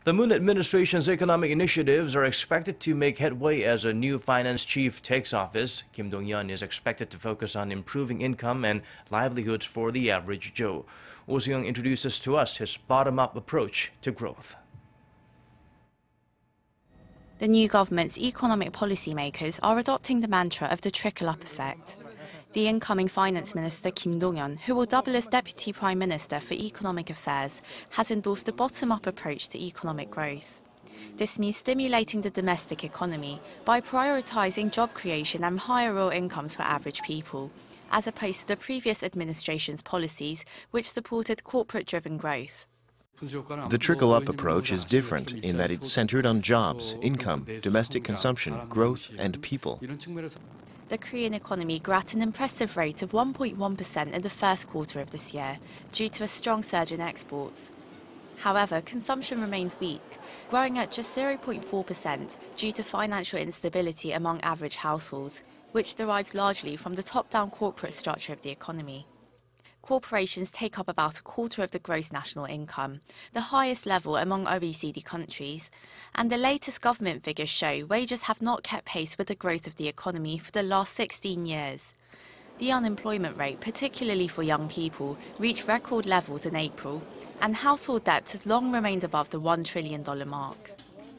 The Moon administration's economic initiatives are expected to make headway as a new finance chief takes office. Kim Dong-yeon is expected to focus on improving income and livelihoods for the average Joe. Soo-young introduces to us his bottom-up approach to growth. The new government's economic policymakers are adopting the mantra of the trickle-up effect. The incoming finance minister, Kim Dong-yeon, who will double as deputy prime minister for economic affairs, has endorsed a bottom-up approach to economic growth. This means stimulating the domestic economy by prioritising job creation and higher real incomes for average people, as opposed to the previous administration's policies, which supported corporate-driven growth. The trickle-up approach is different in that it's centered on jobs, income, domestic consumption, growth, and people. The Korean economy grew at an impressive rate of 1.1% in the first quarter of this year, due to a strong surge in exports. However, consumption remained weak, growing at just 0.4% due to financial instability among average households, which derives largely from the top-down corporate structure of the economy. Corporations take up about a quarter of the gross national income, the highest level among OECD countries, and the latest government figures show wages have not kept pace with the growth of the economy for the last 16 years. The unemployment rate, particularly for young people, reached record levels in April, and household debt has long remained above the $1 trillion mark.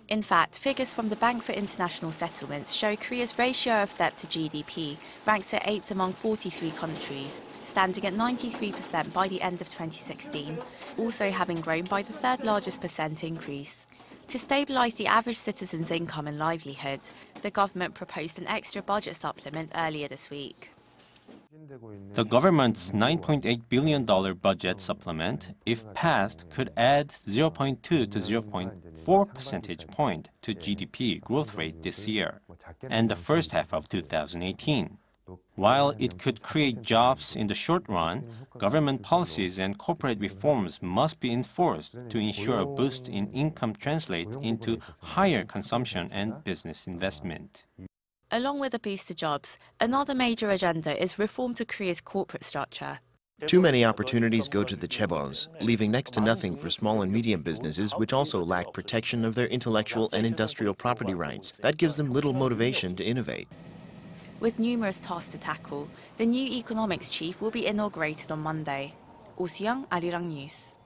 In fact, figures from the Bank for International Settlements show Korea's ratio of debt to GDP ranks at 8th among 43 countries, standing at 93% by the end of 2016, also having grown by the third largest percent increase. To stabilise the average citizen's income and livelihood, the government proposed an extra budget supplement earlier this week. The government's $9.8 billion budget supplement, if passed, could add 0.2 to 0.4 percentage point to GDP growth rate this year and the first half of 2018. While it could create jobs in the short run, government policies and corporate reforms must be enforced to ensure a boost in income translates into higher consumption and business investment. Along with a boost to jobs, another major agenda is reform to Korea's corporate structure. Too many opportunities go to the chaebols, leaving next to nothing for small and medium businesses which also lack protection of their intellectual and industrial property rights. That gives them little motivation to innovate. With numerous tasks to tackle, the new economics chief will be inaugurated on Monday. Soo-young, Arirang News.